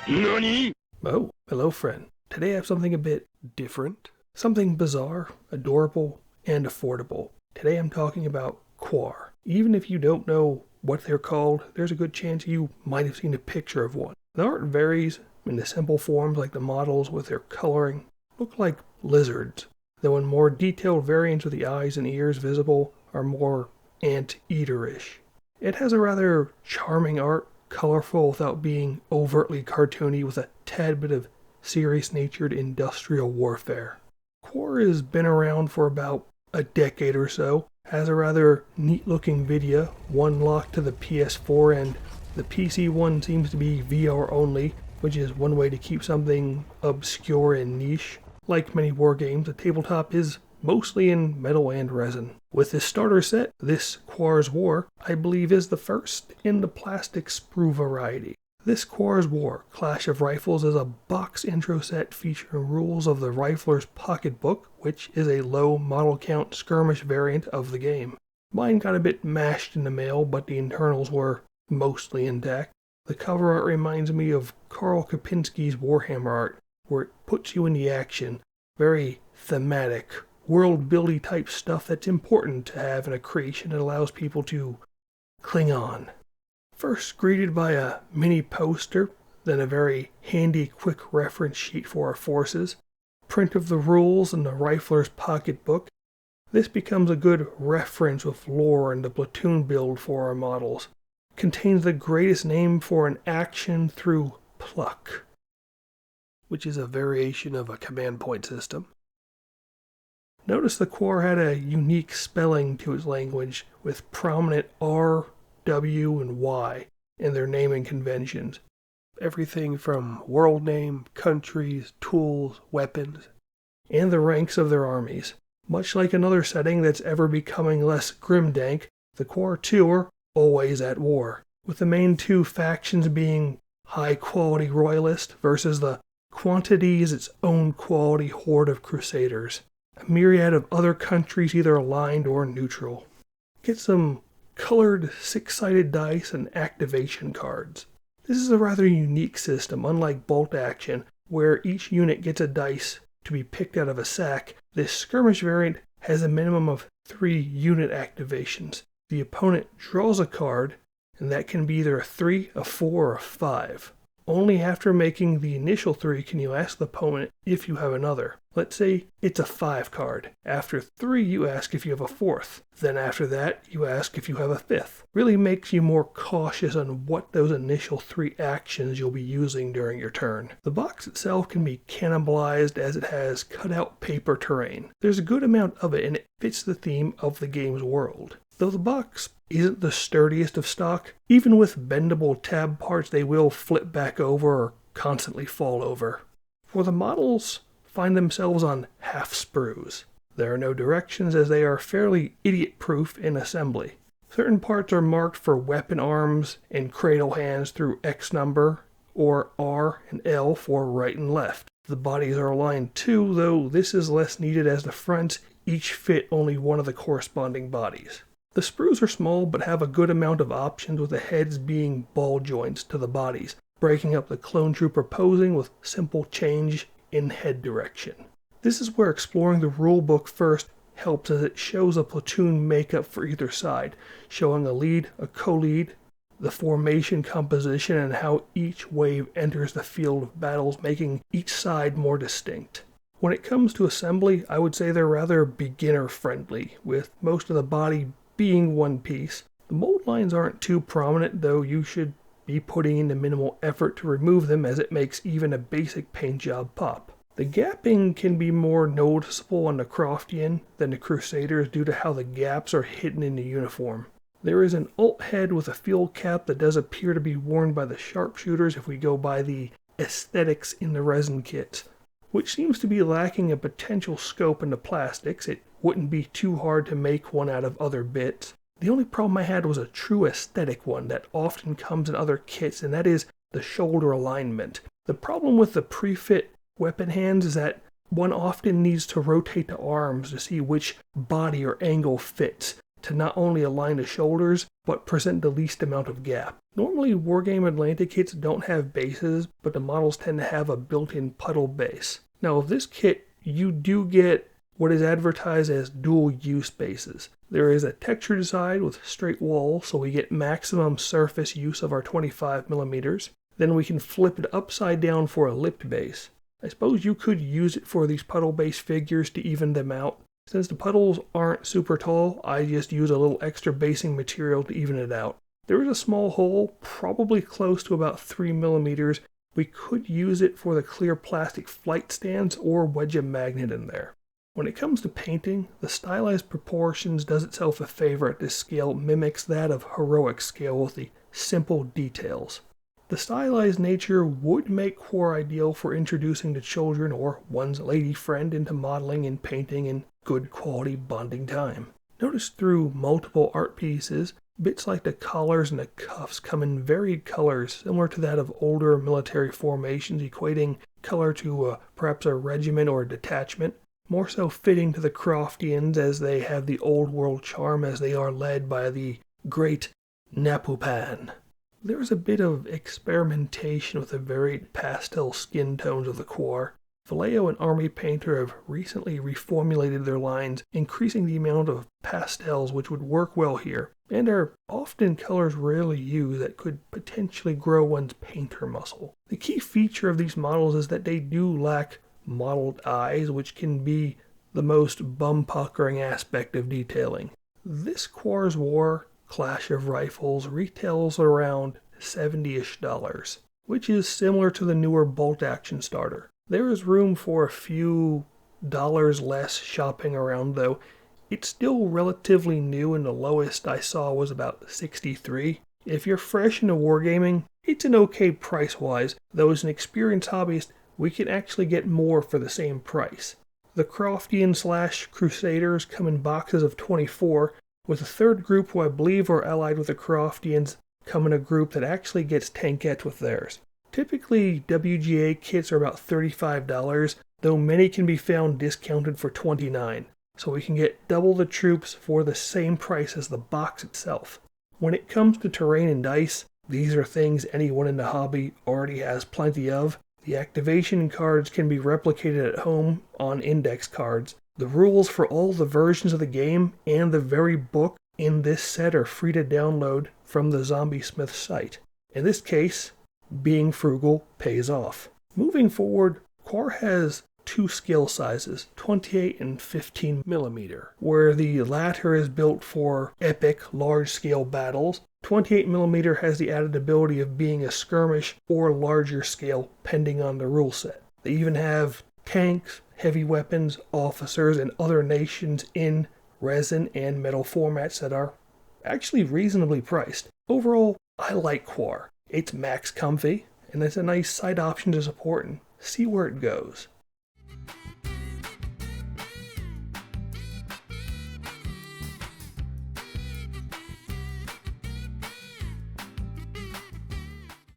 NANI? Oh, hello friend. Today I have something a bit different. Something bizarre, adorable, and affordable. Today I'm talking about Quar. Even if you don't know what they're called, there's a good chance you might have seen a picture of one. The art varies in the simple forms like the models with their coloring look like lizards, though in more detailed variants with the eyes and ears visible are more ant-eater-ish. It has a rather charming art, colorful without being overtly cartoony with a tad bit of serious-natured industrial warfare. Quar has been around for about a decade or so, has a rather neat-looking video, one locked to the PS4, and the PC one seems to be VR only, which is one way to keep something obscure and niche. Like many wargames, the tabletop is mostly in metal and resin. With this starter set, this Quar's War, I believe is the first in the plastic sprue variety. This Quar's War, Clash of Rhyfles, is a box intro set featuring rules of the Rifler's Pocketbook, which is a low model count skirmish variant of the game. Mine got a bit mashed in the mail, but the internals were mostly intact. The cover art reminds me of Karl Kapinski's Warhammer art, where it puts you in the action. Very thematic, world-building type stuff that's important to have in a creation that allows people to cling on. First greeted by a mini poster, then a very handy quick reference sheet for our forces, print of the rules in the Rifler's Pocketbook. This becomes a good reference with lore and the platoon build for our models. Contains the greatest name for an action through pluck, which is a variation of a command point system. Notice the Quar had a unique spelling to its language with prominent R, W, and Y in their naming conventions. Everything from world name, countries, tools, weapons, and the ranks of their armies. Much like another setting that's ever becoming less grimdank, the Quar too are always at war, with the main two factions being high-quality royalist versus the quantity is its own quality horde of crusaders. A myriad of other countries either aligned or neutral. Get some colored six-sided dice and activation cards. This is a rather unique system, unlike bolt action, where each unit gets a dice to be picked out of a sack. This skirmish variant has a minimum of 3 unit activations. The opponent draws a card, and that can be either a 3, a 4, or a 5. Only after making the initial 3 can you ask the opponent if you have another. Let's say it's a 5 card. After 3 you ask if you have a 4th. Then after that you ask if you have a 5th. Really makes you more cautious on what those initial 3 actions you'll be using during your turn. The box itself can be cannibalized as it has cutout paper terrain. There's a good amount of it and it fits the theme of the game's world. Though the box isn't the sturdiest of stock, even with bendable tab parts they will flip back over or constantly fall over. For the models find themselves on half sprues. There are no directions as they are fairly idiot-proof in assembly. Certain parts are marked for weapon arms and cradle hands through X number, or R and L for right and left. The bodies are aligned too, though this is less needed as the fronts each fit only one of the corresponding bodies. The sprues are small but have a good amount of options, with the heads being ball joints to the bodies, breaking up the clone trooper posing with simple change in head direction. This is where exploring the rulebook first helps, as it shows a platoon makeup for either side, showing a lead, a co-lead, the formation composition, and how each wave enters the field of battles, making each side more distinct. When it comes to assembly, I would say they're rather beginner-friendly, with most of the body being one piece. The mold lines aren't too prominent, though you should be putting in the minimal effort to remove them, as it makes even a basic paint job pop. The gapping can be more noticeable on the Croftian than the Crusaders due to how the gaps are hidden in the uniform. There is an alt head with a field cap that does appear to be worn by the sharpshooters if we go by the aesthetics in the resin kits, which seems to be lacking a potential scope in the plastics. It wouldn't be too hard to make one out of other bits. The only problem I had was a true aesthetic one that often comes in other kits, and that is the shoulder alignment. The problem with the pre-fit weapon hands is that one often needs to rotate the arms to see which body or angle fits. to not only align the shoulders, but present the least amount of gap. Normally, Wargame Atlantic kits don't have bases, but the models tend to have a built-in puddle base. Now, with this kit, you do get what is advertised as dual-use bases. There is a textured side with straight walls, so we get maximum surface use of our 25mm. Then we can flip it upside down for a lipped base. I suppose you could use it for these puddle-based figures to even them out. Since the puddles aren't super tall, I just use a little extra basing material to even it out. There is a small hole, probably close to about 3mm. We could use it for the clear plastic flight stands or wedge a magnet in there. When it comes to painting, the stylized proportions does itself a favor at this scale, mimics that of heroic scale with the simple details. The stylized nature would make Quar ideal for introducing to children or one's lady friend into modeling and painting in good quality bonding time. Notice through multiple art pieces, bits like the collars and the cuffs come in varied colors, similar to that of older military formations, equating color to perhaps a regiment or a detachment. More so fitting to the Croftians, as they have the old world charm as they are led by the great Napupan. There's a bit of experimentation with the varied pastel skin tones of the Quar. Vallejo and Army Painter have recently reformulated their lines, increasing the amount of pastels which would work well here, and are often colors rarely used that could potentially grow one's painter muscle. The key feature of these models is that they do lack modeled eyes, which can be the most bum-puckering aspect of detailing. This Quar's War Clash of Rhyfles retails around $70-ish, which is similar to the newer bolt-action starter. There is room for a few dollars less shopping around, though. It's still relatively new, and the lowest I saw was about $63. If you're fresh into wargaming, it's an okay price-wise, though as an experienced hobbyist, we can actually get more for the same price. The Croftian/Crusaders come in boxes of 24, with a third group who I believe are allied with the Croftians come in a group that actually gets tankettes with theirs. Typically, WGA kits are about $35, though many can be found discounted for $29, so we can get double the troops for the same price as the box itself. When it comes to terrain and dice, these are things anyone in the hobby already has plenty of. The activation cards can be replicated at home on index cards. The rules for all the versions of the game and the very book in this set are free to download from the Zombie Smith site. In this case, being frugal pays off. Moving forward, Quar has two skill sizes, 28 and 15mm, where the latter is built for epic, large-scale battles. 28mm has the added ability of being a skirmish or larger scale, pending on the rule set. They even have tanks, heavy weapons, officers, and other nations in resin and metal formats that are actually reasonably priced. Overall, I like Quar. It's max comfy, and it's a nice side option to support and see where it goes.